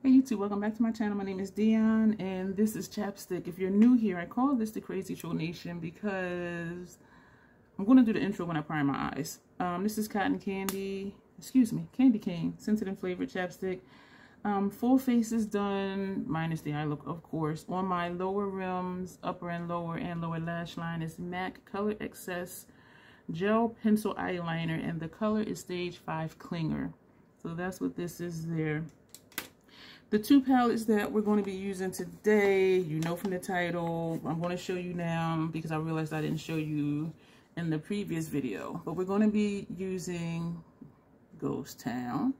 Hey YouTube, welcome back to my channel. My name is Dion and this is Chapstick. If you're new here, I call this the Crazy Troll Nation because I'm going to do the intro when I prime my eyes. This is Candy Cane, scented and flavored chapstick. Full face is done, minus the eye look, of course. On my lower rims, upper and lower lash line is MAC Color Excess Gel Pencil Eyeliner, and the color is Stage 5 Clinger. So that's what this is there. The two palettes that we're going to be using today, you know from the title, I'm going to show you now because I realized I didn't show you in the previous video. But we're going to be using Ghost Town,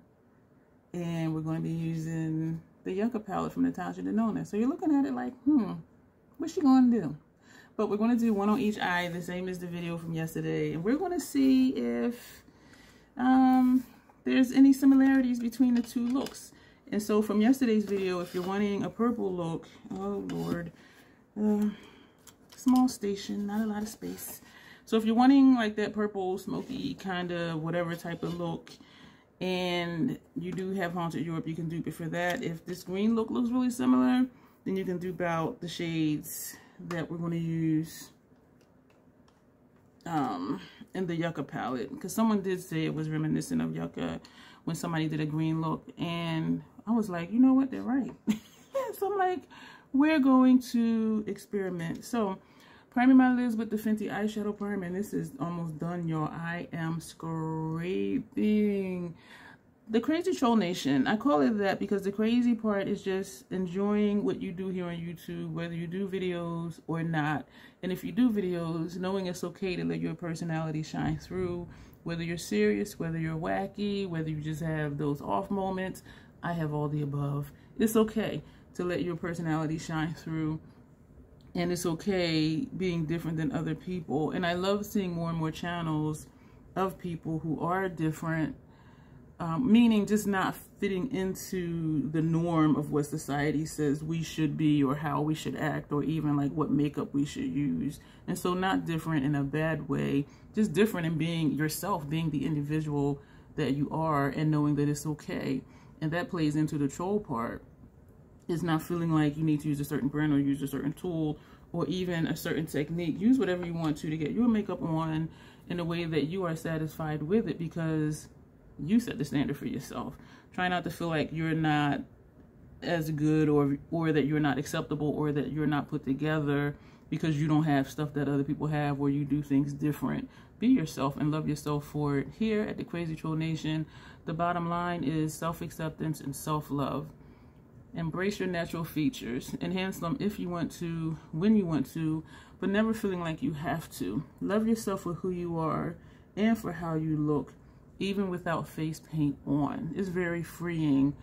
and we're going to be using the Yucca palette from Natasha Denona. So you're looking at it like, what's she going to do? But we're going to do one on each eye, the same as the video from yesterday. And we're going to see if there's any similarities between the two looks. And so from yesterday's video, if you're wanting a purple look, oh Lord, small station, not a lot of space. So if you're wanting like that purple, smoky kind of whatever type of look, and you do have Haunted Europe, you can dupe it for that. If this green look looks really similar, then you can dupe out the shades that we're going to use in the Yucca palette, because someone did say it was reminiscent of Yucca when somebody did a green look, and I was like, you know what, they're right. So I'm like, we're going to experiment. So priming my lids with the Fenty eyeshadow primer, and this is almost done, y'all. I am scraping. The Crazy Troll Nation, I call it that because the crazy part is just enjoying what you do here on YouTube, whether you do videos or not. And if you do videos, knowing it's okay to let your personality shine through, whether you're serious, whether you're wacky, whether you just have those off moments. I have all the above. It's okay to let your personality shine through, and it's okay being different than other people. And I love seeing more and more channels of people who are different, meaning just not fitting into the norm of what society says we should be or how we should act, or even like what makeup we should use. And so not different in a bad way, just different in being yourself, being the individual that you are, and knowing that it's okay. And that plays into the troll part. It's not feeling like you need to use a certain brand or use a certain tool or even a certain technique. Use whatever you want to get your makeup on in a way that you are satisfied with it, because you set the standard for yourself. Try not to feel like you're not as good, or that you're not acceptable, or that you're not put together because you don't have stuff that other people have, or you do things different. Be yourself and love yourself for it. Here at the Crazy Troll Nation, the bottom line is self-acceptance and self-love. Embrace your natural features. Enhance them if you want to, when you want to, but never feeling like you have to. Love yourself for who you are and for how you look, even without face paint on. It's very freeing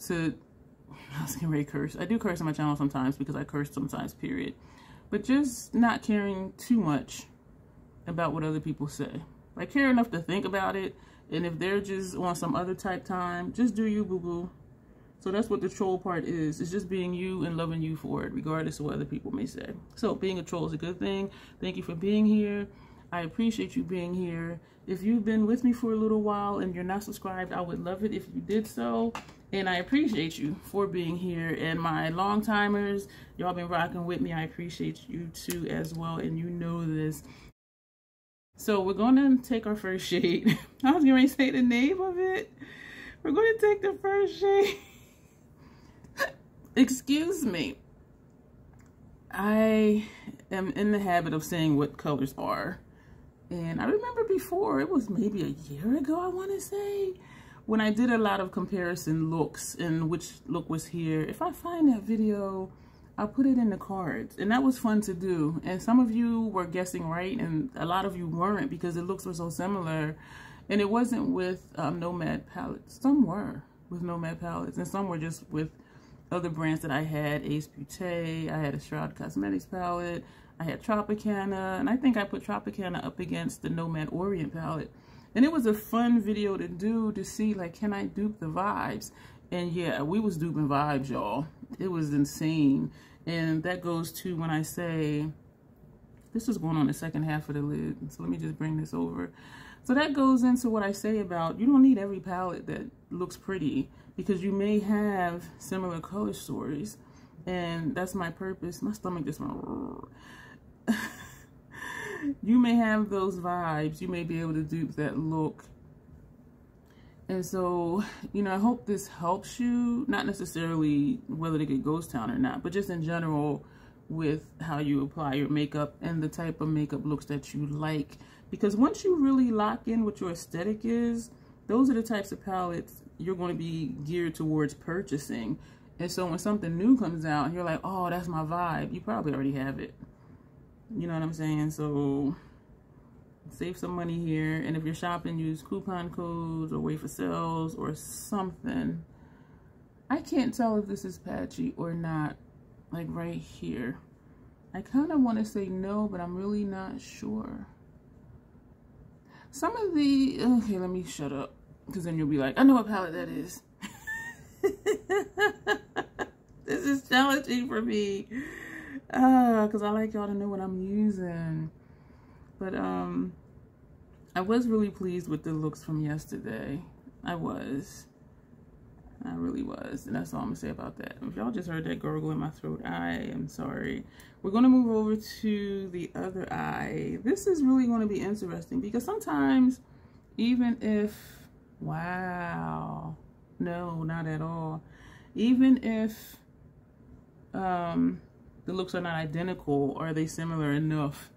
to, I was getting ready to curse. I do curse on my channel sometimes because I curse sometimes, period. But just not caring too much about what other people say. Like, care enough to think about it, and if they're just on some other type time, just do you, boo-boo. So that's what the troll part is. It's just being you and loving you for it, regardless of what other people may say. So being a troll is a good thing. Thank you for being here. I appreciate you being here. If you've been with me for a little while and you're not subscribed, I would love it if you did so. And I appreciate you for being here. And my long timers, y'all been rocking with me. I appreciate you too as well. And you know this. So we're going to take our first shade. I was going to say the name of it. We're going to take the first shade. Excuse me. I am in the habit of saying what colors are. And I remember before, it was maybe a year ago, I want to say, when I did a lot of comparison looks and which look was here. If I find that video, I'll put it in the cards. And that was fun to do. And some of you were guessing right, and a lot of you weren't, because the looks were so similar. And it wasn't with Nomad palettes. Some were with Nomad palettes, and some were just with other brands that I had. Ace Beauté, I had a Shroud Cosmetics palette, I had Tropicana, and I think I put Tropicana up against the Nomad Orient palette. And it was a fun video to do, to see, like, can I dupe the vibes? And yeah, we was duping vibes, y'all. It was insane. And that goes to when I say, this is going on the second half of the lid. So let me just bring this over. So that goes into what I say about, you don't need every palette that looks pretty. because you may have similar color stories, and that's my purpose. My stomach just went. You may have those vibes. You may be able to dupe that look. And so, you know, I hope this helps you, not necessarily whether to get ghost town or not, but just in general with how you apply your makeup and the type of makeup looks that you like. Because once you really lock in what your aesthetic is, those are the types of palettes you're going to be geared towards purchasing. And so when something new comes out and you're like, oh, that's my vibe, you probably already have it. You know what I'm saying? So save some money here. And if you're shopping, use coupon codes or wait for sales or something. I can't tell if this is patchy or not, like right here. I kind of want to say no, but I'm really not sure. Some of the, okay, let me shut up, because then you'll be like, I know what palette that is. This is challenging for me. Because I like y'all to know what I'm using. But I was really pleased with the looks from yesterday. I really was. And that's all I'm going to say about that. If y'all just heard that gurgle in my throat, I am sorry. We're going to move over to the other eye. This is really going to be interesting because sometimes, even if, wow, no, not at all. Even if the looks are not identical, are they similar enough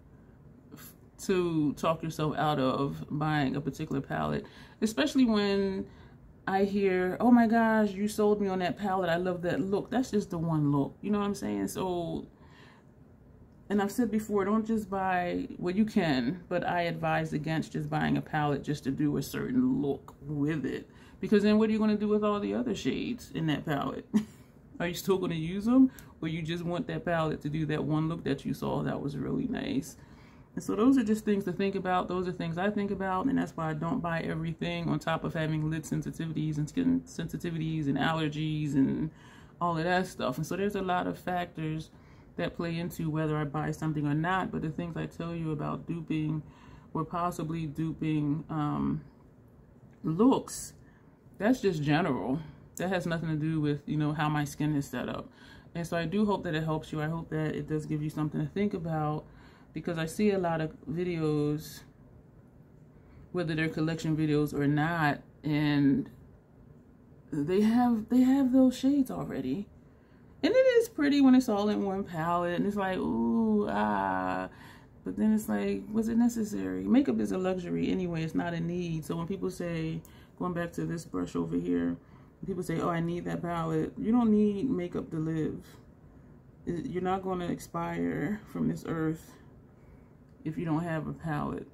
to talk yourself out of buying a particular palette? Especially when I hear, oh my gosh, you sold me on that palette, I love that look. That's just the one look, you know what I'm saying? So, and I've said before, don't just buy, well you can, but I advise against just buying a palette just to do a certain look with it. Because then what are you going to do with all the other shades in that palette? Are you still going to use them? Or you just want that palette to do that one look that you saw that was really nice? And so those are just things to think about. Those are things I think about, and that's why I don't buy everything, on top of having lid sensitivities and skin sensitivities and allergies and all of that stuff. And so there's a lot of factors that play into whether I buy something or not. But the things I tell you about duping or possibly duping looks, that's just general. That has nothing to do with, you know, how my skin is set up. And so I do hope that it helps you. I hope that it does give you something to think about, because I see a lot of videos, whether they're collection videos or not, and they have those shades already. And it is pretty when it's all in one palette, and it's like, ooh, ah. But then it's like, was it necessary? Makeup is a luxury anyway, it's not a need. So when people say, going back to this brush over here, people say, oh, I need that palette. You don't need makeup to live. You're not going to expire from this earth if you don't have a palette.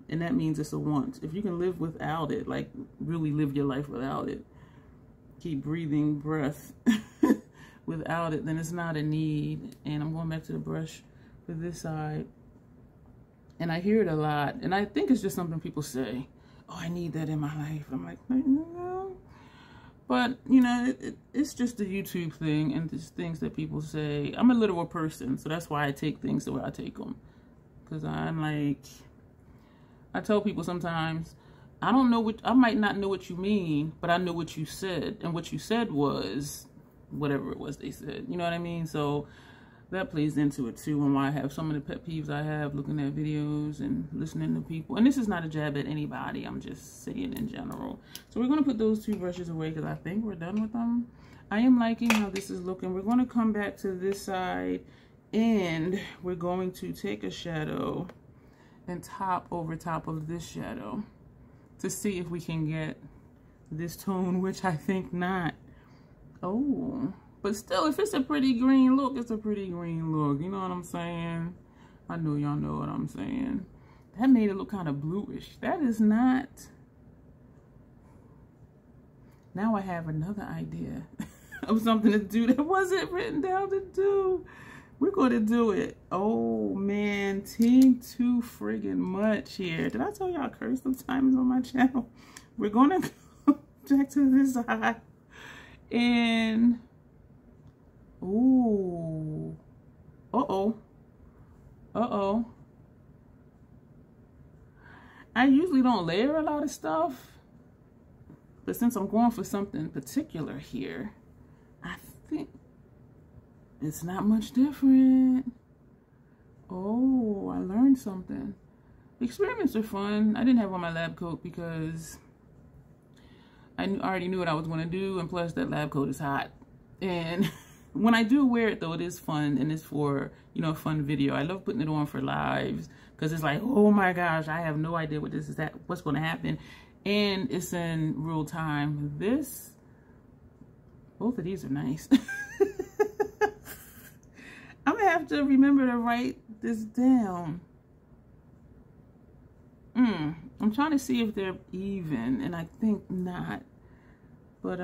And that means it's a want. If you can live without it, like really live your life without it, keep breathing breath without it, then it's not a need. And I'm going back to the brush for this side. And I hear it a lot. And I think it's just something people say, oh, I need that in my life. I'm like, no. But, you know, it's just a YouTube thing and just things that people say. I'm a literal person, so that's why I take things the way I take them. Because I'm like, I tell people sometimes, I might not know what you mean, but I know what you said. And what you said was whatever it was they said. You know what I mean? So that plays into it too, and why I have some of the pet peeves I have looking at videos and listening to people. And this is not a jab at anybody, I'm just saying in general. So we're going to put those two brushes away because I think we're done with them. I am liking how this is looking. We're going to come back to this side, and we're going to take a shadow and top over top of this shadow to see if we can get this tone, which I think not. Oh, but still, if it's a pretty green look, it's a pretty green look. You know what I'm saying? I know y'all know what I'm saying. That made it look kind of bluish. That is not. Now I have another idea of something to do that wasn't written down to do. We're going to do it. Oh, man. Team too friggin' much here. Did I tell y'all I curse sometimes on my channel? We're going to go back to this side. And... ooh. Uh-oh. Uh-oh. I usually don't layer a lot of stuff. But since I'm going for something particular here, I think it's not much different. Oh, I learned something. Experiments are fun. I didn't have on my lab coat because I already knew what I was going to do, and plus that lab coat is hot. And when I do wear it though, it is fun, and it's for, you know, a fun video. I love putting it on for lives because it's like, oh my gosh, I have no idea what what's going to happen, and it's in real time. Both of these are nice. I'm gonna have to remember to write this down. I'm trying to see if they're even, and I think not. But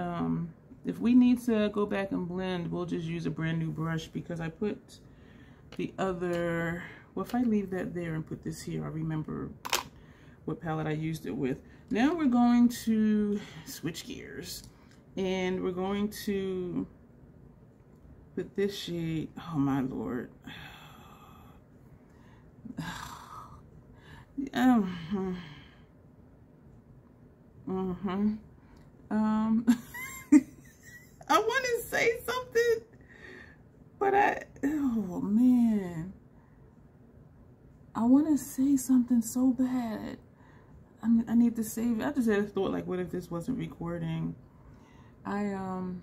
if we need to go back and blend, we'll just use a brand new brush, because I put the other, well, if I leave that there and put this here, I remember what palette I used it with. Now we're going to switch gears, and we're going to put this shade, oh my Lord. I want to say something, but oh man, I want to say something so bad. I need to save it. I just had a thought, like, what if this wasn't recording? Yeah,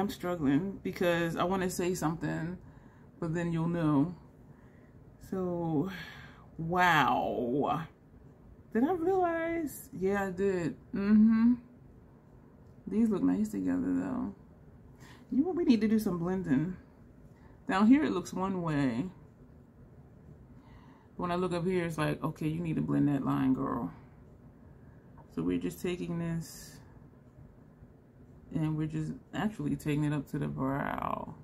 I'm struggling because I want to say something, but then you'll know. So, wow. Did I realize? Yeah, I did. These look nice together though. You know what, we need to do some blending. Down here it looks one way. When I look up here, it's like, okay, you need to blend that line, girl. So we're just taking this, and we're just actually taking it up to the brow.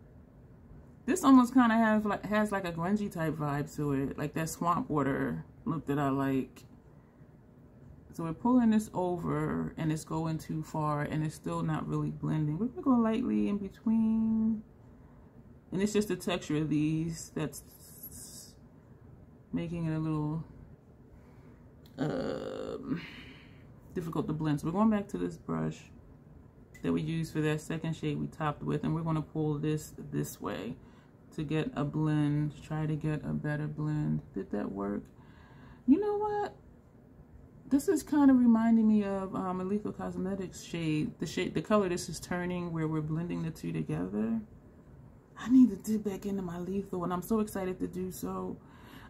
This almost kind of has like a grungy type vibe to it, like that swamp water look that I like. So we're pulling this over, and it's going too far, and it's still not really blending. We're gonna go lightly in between, and it's just the texture of these that's making it a little difficult to blend. So we're going back to this brush that we used for that second shade we topped with, and we're going to pull this way to get a blend, try to get a better blend. Did that work? You know what? This is kind of reminding me of Lethal Cosmetics shade, the color this is turning, where we're blending the two together. I need to dip back into my Lethal, and I'm so excited to do so.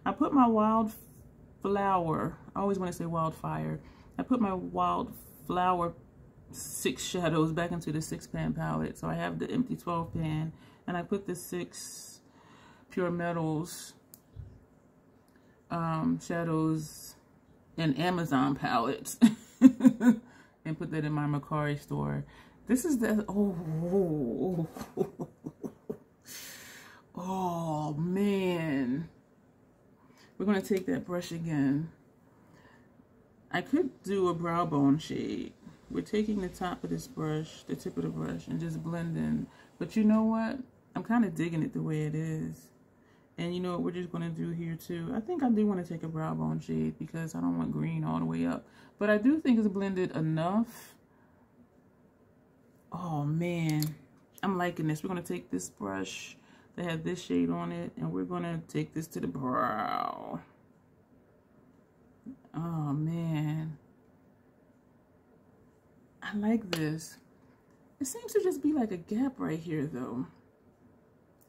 I put my Wildflower, I always want to say Wildfire. I put my Wildflower 6 shadows back into the 6-pan palette. So I have the empty 12-pan, and I put the 6 Pure Metals shadows in Amazon palettes and put that in my Mercari store. This is the, oh man. We're going to take that brush again. I could do a brow bone shade. We're taking the top of this brush, the tip of the brush, and just blending. But you know what? I'm kind of digging it the way it is. And you know what we're just going to do here too? I think I do want to take a brow bone shade because I don't want green all the way up. But I do think it's blended enough. Oh man, I'm liking this. We're going to take this brush that had this shade on it, and we're going to take this to the brow. Oh man, I like this. It seems to just be like a gap right here though.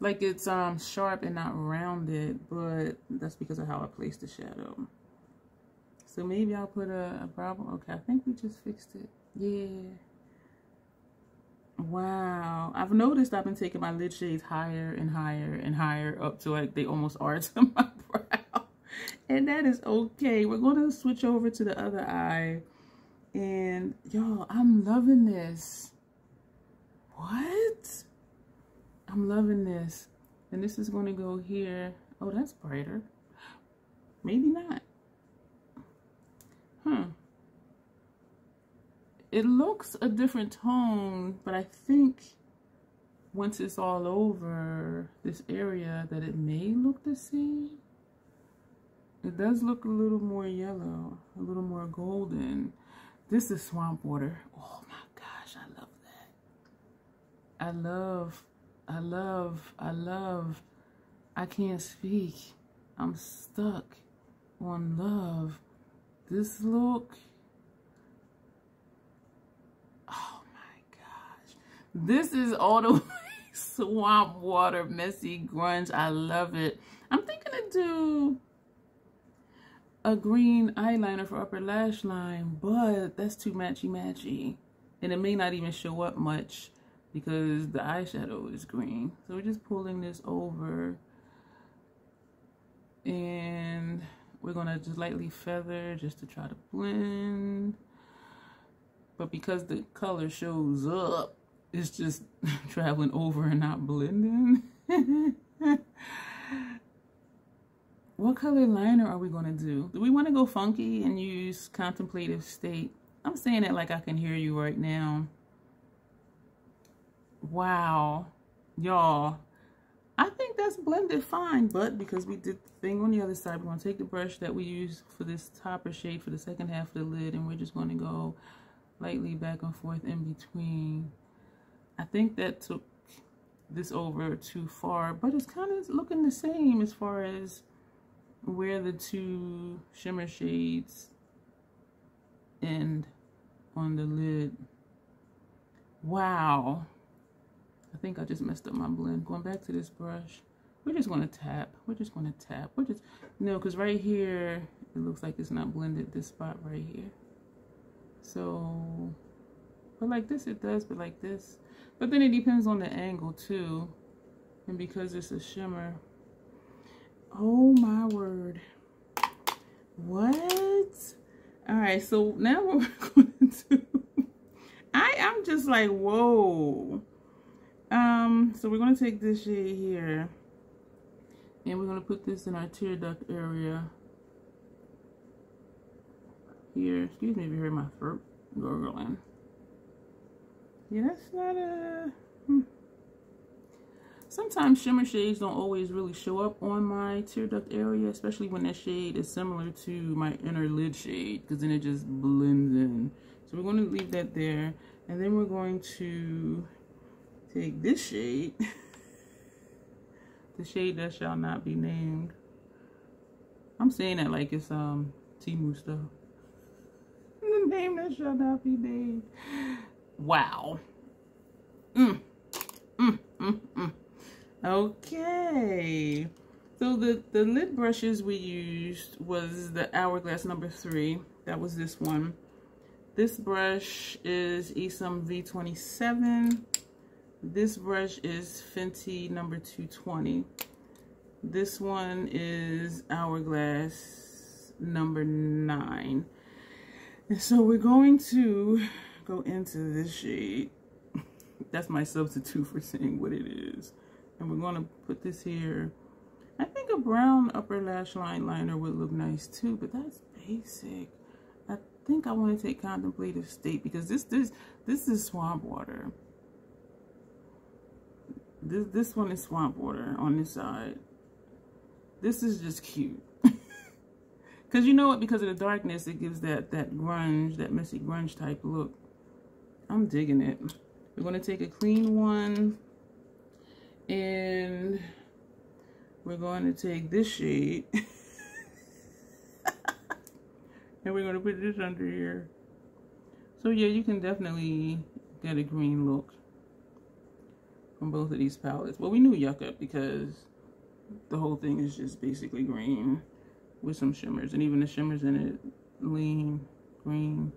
Like it's sharp and not rounded, but that's because of how I placed the shadow. So maybe I'll put a brow bone. Okay, I think we just fixed it. Yeah. Wow. I've noticed I've been taking my lid shades higher and higher and higher up to like they almost are to my brow. And that is okay. We're going to switch over to the other eye. And y'all, I'm loving this. What? I'm loving this. And this is going to go here. Oh, that's brighter. Maybe not. Huh. It looks a different tone, but I think once it's all over this area that it may look the same. It does look a little more yellow, a little more golden. This is Swamp Water. Oh my gosh, I love that. I love. I can't speak. I'm stuck on love. This look. Oh my gosh. This is all the way Swamp Water, messy grunge. I love it. I'm thinking to do a green eyeliner for upper lash line, but that's too matchy. And it may not even show up much because the eyeshadow is green. So we're just pulling this over. And we're gonna just lightly feather just to try to blend. But because the color shows up, it's just traveling over and not blending. What color liner are we gonna do? Do we wanna go funky and use Contemplative State? I'm saying it like I can hear you right now. Wow, y'all. I think that's blended fine, but because we did the thing on the other side, we're gonna take the brush that we use for this topper shade for the second half of the lid, and we're just gonna go lightly back and forth in between. I think that took this over too far, but it's kind of looking the same as far as where the two shimmer shades end on the lid. Wow. I think I just messed up my blend. Going back to this brush, we're just going to tap. We're just going to tap. We're just, no, because right here, it looks like it's not blended, this spot right here. So, but like this it does, but like this. But then it depends on the angle too. And because it's a shimmer. Oh my word. What? All right, so now what we're going to do, I'm just like, whoa. So we're going to take this shade here and we're going to put this in our tear duct area here. Excuse me if you hear my throat gurgling. Yeah, that's not a... Sometimes shimmer shades don't always really show up on my tear duct area, especially when that shade is similar to my inner lid shade, because then it just blends in. So we're going to leave that there, and then we're going to take this shade, the shade that shall not be named. I'm saying that like it's Temu stuff. The name that shall not be named. Wow. Okay. So the lid brushes we used was the Hourglass number 3. That was this one. This brush is Esum V27. This brush is Fenty number 220. This one is Hourglass number 9. And so we're going to go into this shade. That's my substitute for saying what it is. And we're going to put this here. I think a brown upper lash line liner would look nice too, but that's basic. I think I want to take Contemplative State because this is Swamp Water. This one is Swamp Water on this side. This is just cute. Because you know what? Because of the darkness, it gives that grunge, that messy grunge type look. I'm digging it. We're going to take a clean one. And we're going to take this shade. And we're going to put this under here. So yeah, you can definitely get a green look from both of these palettes. Well, we knew Yucca because the whole thing is just basically green with some shimmers, and even the shimmers in it lean green,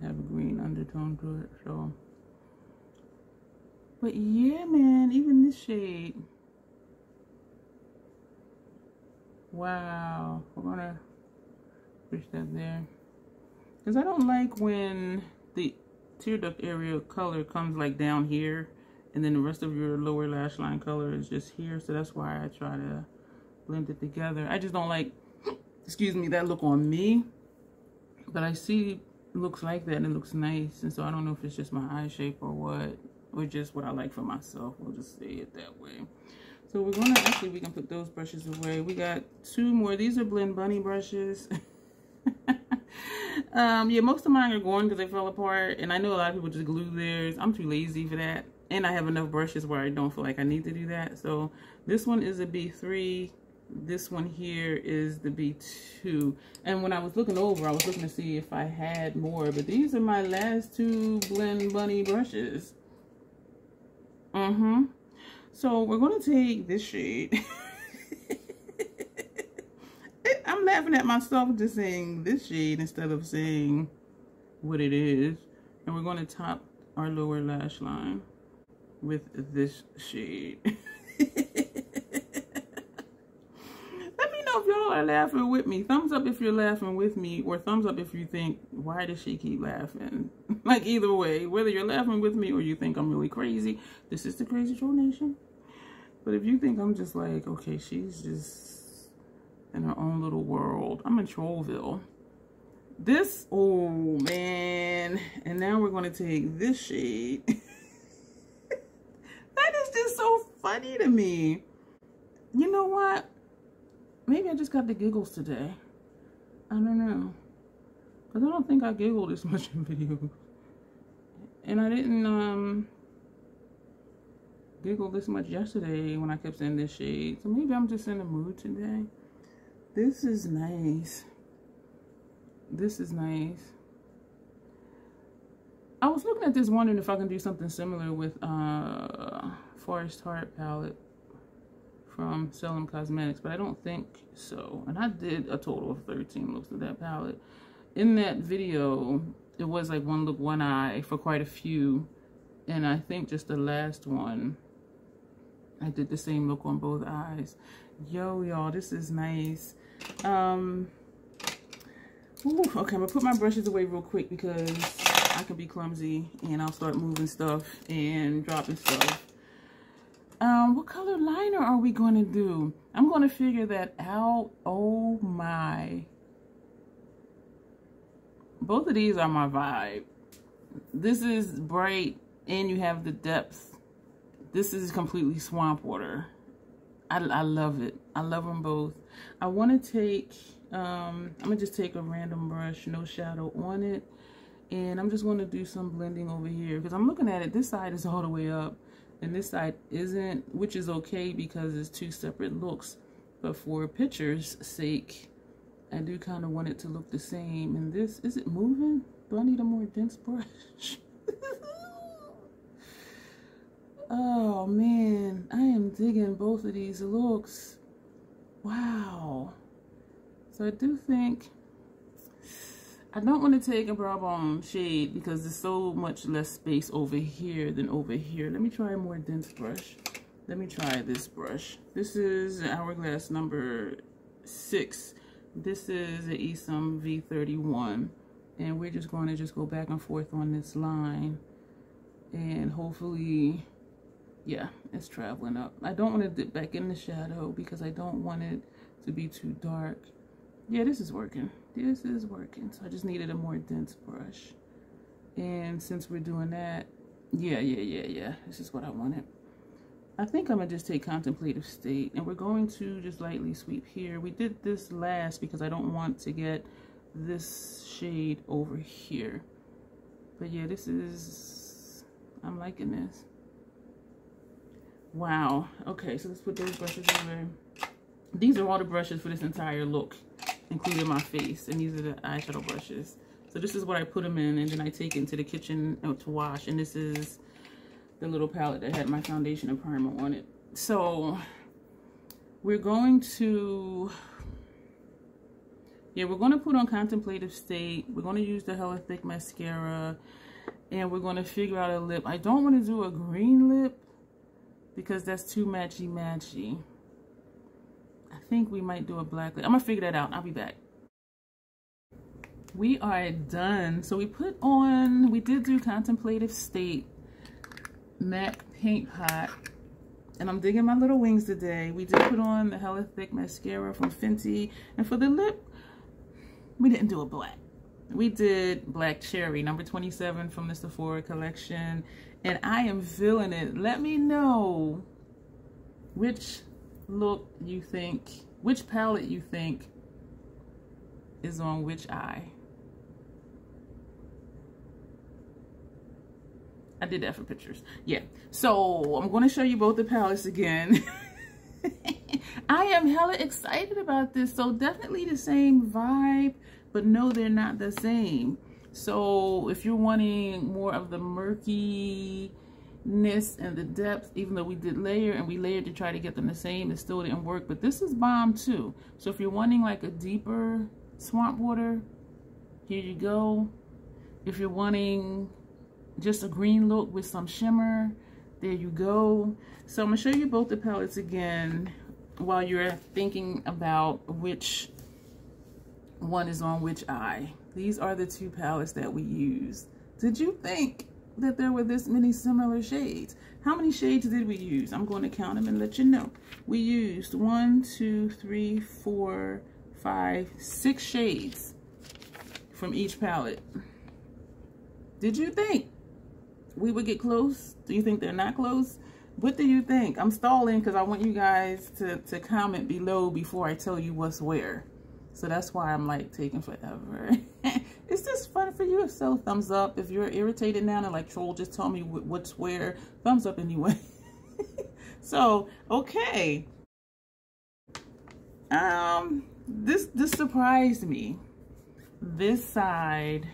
have a green undertone to it. So, but yeah, man, even this shade, wow. We're gonna push that there because I don't like when the tear duct area color comes like down here and then the rest of your lower lash line color is just here. So that's why I try to blend it together. I just don't like, excuse me, that look on me. But I see looks like that and it looks nice. And so I don't know if it's just my eye shape or what, or just what I like for myself. We'll just say it that way. So we're gonna, actually we can put those brushes away. We got 2 more. These are Blend Bunny brushes. Yeah, most of mine are gone because they fell apart, and I know a lot of people just glue theirs. I'm too lazy for that, and I have enough brushes where I don't feel like I need to do that. So this one is a B3. This one here is the B2. And when I was looking over, I was looking to see if I had more, but these are my last two Blend Bunny brushes. So we're going to take this shade. I'm laughing at myself just saying this shade instead of saying what it is. And we're going to top our lower lash line with this shade. Let me know if y'all are laughing with me. Thumbs up if you're laughing with me, or thumbs up if you think, why does she keep laughing? Like, either way, whether you're laughing with me or you think I'm really crazy, this is the Crazy Troll Nation. But if you think I'm just like, okay, she's just in her own little world, I'm in Trollville. This, oh man. And now we're going to take this shade. That is just so funny to me. You know what? Maybe I just got the giggles today. I don't know. Because I don't think I giggled this much in videos. And I didn't giggle this much yesterday when I kept saying this shade. So maybe I'm just in the mood today. This is nice. This is nice. I was looking at this wondering if I can do something similar with Forest Heart palette from Sublime Cosmetics, but I don't think so. And I did a total of 13 looks of that palette. In that video, it was like one look, one eye for quite a few. And I think just the last one, I did the same look on both eyes. Yo, y'all, this is nice. Ooh, okay, I'm gonna put my brushes away real quick because I can be clumsy and I'll start moving stuff and dropping stuff. What color liner are we going to do? I'm going to figure that out. Oh my. Both of these are my vibe. This is bright and you have the depth. This is completely swamp water. I love it. I love them both. I want to take, I'm going to just take a random brush, no shadow on it. And I'm just going to do some blending over here because I'm looking at it. This side is all the way up and this side isn't, which is okay because it's two separate looks. But for picture's sake, I do kind of want it to look the same. And this, is it moving? Do I need a more dense brush? Oh man, I am digging both of these looks. Wow. So I do think I don't want to take a brow bone shade because there's so much less space over here than over here. Let me try a more dense brush. Let me try this brush. This is Hourglass number 6. This is an Esum V31. And we're just going to go back and forth on this line. And hopefully, yeah, it's traveling up. I don't want to dip back in the shadow because I don't want it to be too dark. Yeah, this is working. This is working. So I just needed a more dense brush. And since we're doing that, yeah. This is what I wanted. I think I'm going to just take Contemplative State. And we're going to just lightly sweep here. We did this last because I don't want to get this shade over here. But yeah, this is, I'm liking this. Wow. Okay, so let's put those brushes away. These are all the brushes for this entire look, including my face. And these are the eyeshadow brushes. So this is what I put them in, and then I take it into the kitchen to wash. And this is the little palette that had my foundation and primer on it. So we're going to, yeah, we're going to put on Contemplative State. We're going to use the Hella Thick mascara, and we're going to figure out a lip. I don't want to do a green lip because that's too matchy-matchy. I think we might do a black lip. I'm going to figure that out. I'll be back. We are done. So we put on, we did do Contemplative State MAC Paint Pot. And I'm digging my little wings today. We did put on the Hella Thick mascara from Fenty. And for the lip, we didn't do a black. We did Black Cherry, number 27 from the Sephora collection. And I am feeling it. Let me know which look you think, which palette you think is on which eye. I did that for pictures. Yeah. So I'm going to show you both the palettes again. I am hella excited about this. So definitely the same vibe, but no, they're not the same. So if you're wanting more of the murkiness and the depth, even though we did layer and we layered to try to get them the same, it still didn't work. But this is bomb too. So if you're wanting like a deeper swamp water, here you go. If you're wanting just a green look with some shimmer, there you go. So I'm gonna show you both the palettes again while you're thinking about which one is on which eye. These are the two palettes that we used. Did you think that there were this many similar shades? How many shades did we use? I'm going to count them and let you know. We used 1, 2, 3, 4, 5, 6 shades from each palette. Did you think we would get close? Do you think they're not close? What do you think? I'm stalling because I want you guys to comment below before I tell you what's where. So that's why I'm like taking forever. Is this fun for you? If so, thumbs up. If you're irritated now and like, troll, just tell me what's where. Thumbs up anyway. So, okay. This surprised me. This side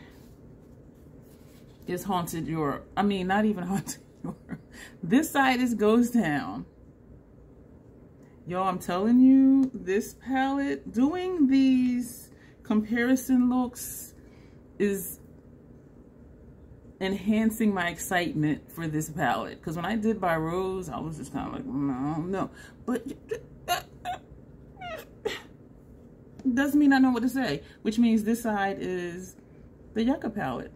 is Haunted Europe. I mean, not even Haunted Europe. This side is Ghost Town. Y'all, I'm telling you, this palette, doing these comparison looks is enhancing my excitement for this palette. Because when I did By Rose, I was just kind of like, no. But doesn't mean I know what to say. Which means this side is the Yucca palette.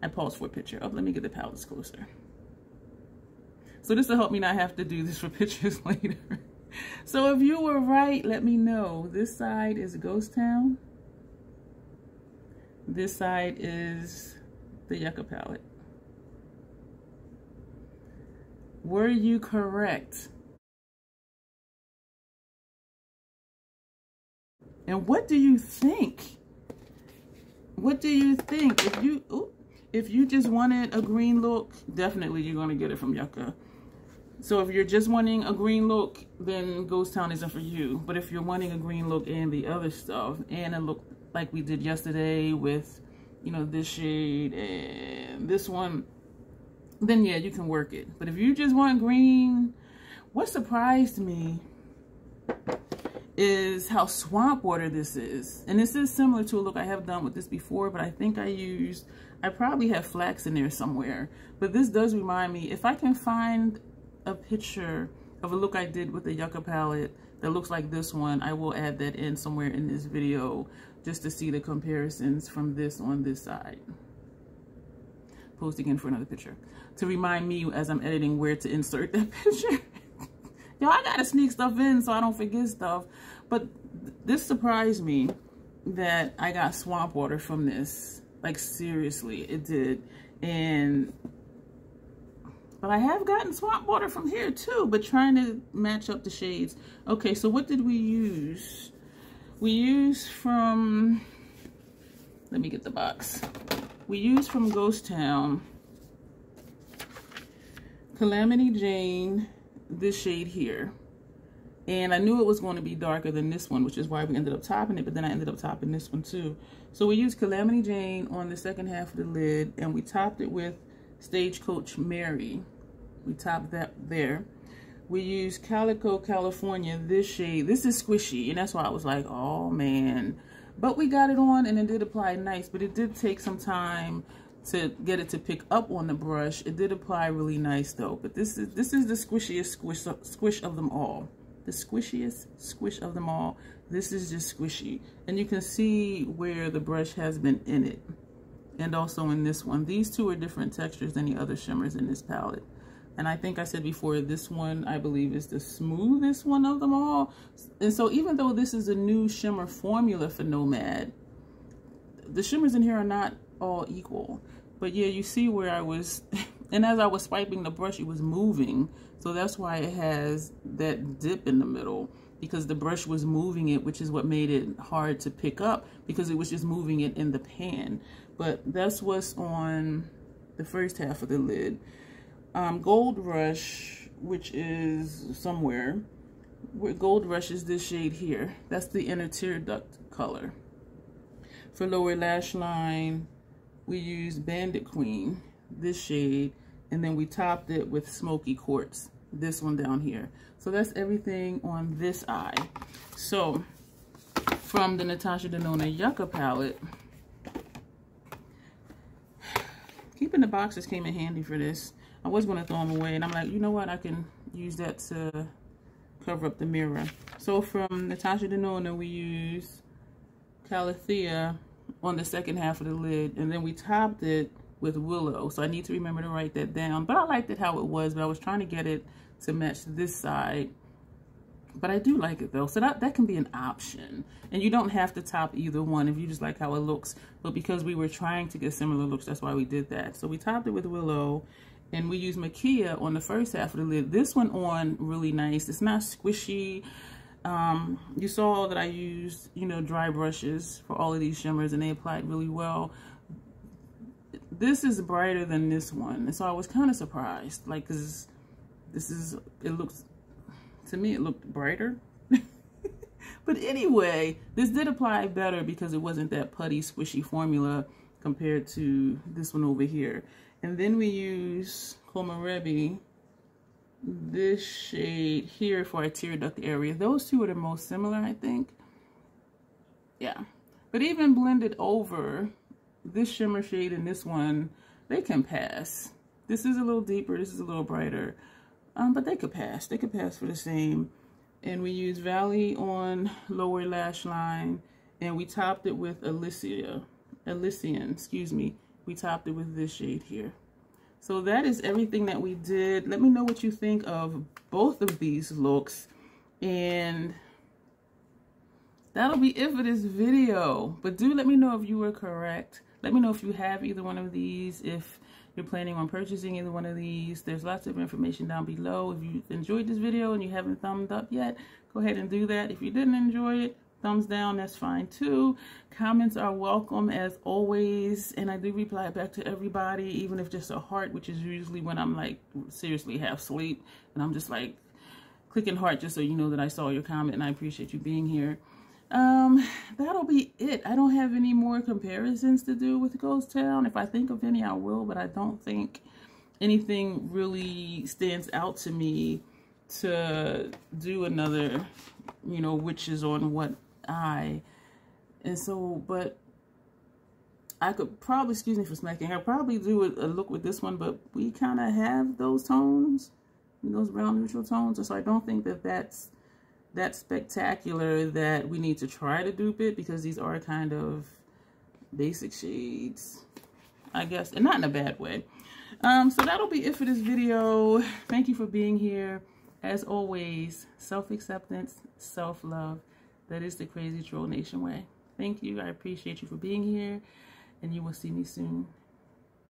I paused for a picture. Oh, let me get the palettes closer. So this will help me not have to do this for pictures later. So if you were right, let me know. This side is Ghost Town. This side is the Yucca palette. Were you correct? And what do you think? What do you think? If you just wanted a green look, definitely you're going to get it from Yucca. So if you're just wanting a green look, then Ghost Town isn't for you. But if you're wanting a green look and the other stuff, and a look like we did yesterday with, you know, this shade and this one, then yeah, you can work it. But if you just want green, what surprised me is how swamp water this is. And this is similar to a look I have done with this before, but I think I probably have flax in there somewhere. But this does remind me, if I can find a picture of a look I did with the Yucca palette that looks like this one, I will add that in somewhere in this video just to see the comparisons from this on this side. Post again for another picture to remind me as I'm editing where to insert that picture. Yo, I gotta sneak stuff in so I don't forget stuff. But this surprised me that I got swamp water from this. Like seriously, it did. But I have gotten swamp water from here too, but trying to match up the shades. Okay, so what did we use? We used from, let me get the box. We used from Ghost Town, Calamity Jane, this shade here. And I knew it was going to be darker than this one, which is why we ended up topping it, but then I ended up topping this one too. So we used Calamity Jane on the second half of the lid, and we topped it with Stagecoach Mary. We topped that there. We used Calico California, this shade. This is squishy, and that's why I was like, oh man. But we got it on, and it did apply nice, but it did take some time to get it to pick up on the brush. It did apply really nice though, but this is the squishiest squish of them all. The squishiest squish of them all. This is just squishy, and you can see where the brush has been in it, and also in this one. These two are different textures than the other shimmers in this palette. And I think I said before, this one I believe is the smoothest one of them all. And so even though this is a new shimmer formula for Nomad, the shimmers in here are not all equal. But yeah, you see where I was, and as I was swiping the brush, it was moving. So that's why it has that dip in the middle, because the brush was moving it, which is what made it hard to pick up, because it was just moving it in the pan. But that's what's on the first half of the lid. Gold Rush, which is somewhere, where Gold Rush is this shade here. That's the inner tear duct color. For lower lash line, we used Bandit Queen, this shade, and then we topped it with Smoky Quartz, this one down here. So that's everything on this eye. So from the Natasha Denona Yucca palette, keeping the boxes came in handy for this. I was going to throw them away, and I'm like, you know what, I can use that to cover up the mirror. So from Natasha Denona, we use Calathea on the second half of the lid, and then we topped it with Willow. So I need to remember to write that down, but I liked it how it was, but I was trying to get it to match this side. But I do like it though, so that can be an option. And you don't have to top either one if you just like how it looks. But because we were trying to get similar looks, that's why we did that. So we topped it with Willow, and we used Makia on the first half of the lid. This one on really nice. It's not squishy. You saw that I used, you know, dry brushes for all of these shimmers, and they applied really well. This is brighter than this one, and so I was kind of surprised, like, because it looks, to me, it looked brighter. But anyway, this did apply better because it wasn't that putty, squishy formula compared to this one over here. And then we use Komarebi, this shade here, for our tear duct area. Those two are the most similar, I think. Yeah. But even blended over, this shimmer shade and this one, they can pass. This is a little deeper, this is a little brighter. But they could pass. They could pass for the same. And we use Valley on lower lash line, and we topped it with Elysian, excuse me. We topped it with this shade here. So that is everything that we did. Let me know what you think of both of these looks, and that'll be it for this video. But do let me know if you were correct. Let me know if you have either one of these, if you're planning on purchasing either one of these. There's lots of information down below. If you enjoyed this video and you haven't thumbed up yet, go ahead and do that. If you didn't enjoy it, thumbs down, that's fine too. Comments are welcome as always, and I do reply back to everybody, even if just a heart, which is usually when I'm like seriously half asleep, and I'm just like clicking heart just so you know that I saw your comment, and I appreciate you being here. That'll be it. I don't have any more comparisons to do with Ghost Town. If I think of any, I will, but I don't think anything really stands out to me to do another, you know, witches on what eye. And so, but I could probably, excuse me for smacking, I'll probably do a look with this one, but we kind of have those tones, those brown neutral tones, so I don't think that that's that spectacular that we need to try to dupe it, because these are kind of basic shades, I guess, and not in a bad way. So that'll be it for this video. Thank you for being here. As always, self-acceptance, self-love. That is the Crazy Troll Nation way. Thank you. I appreciate you for being here, and you will see me soon.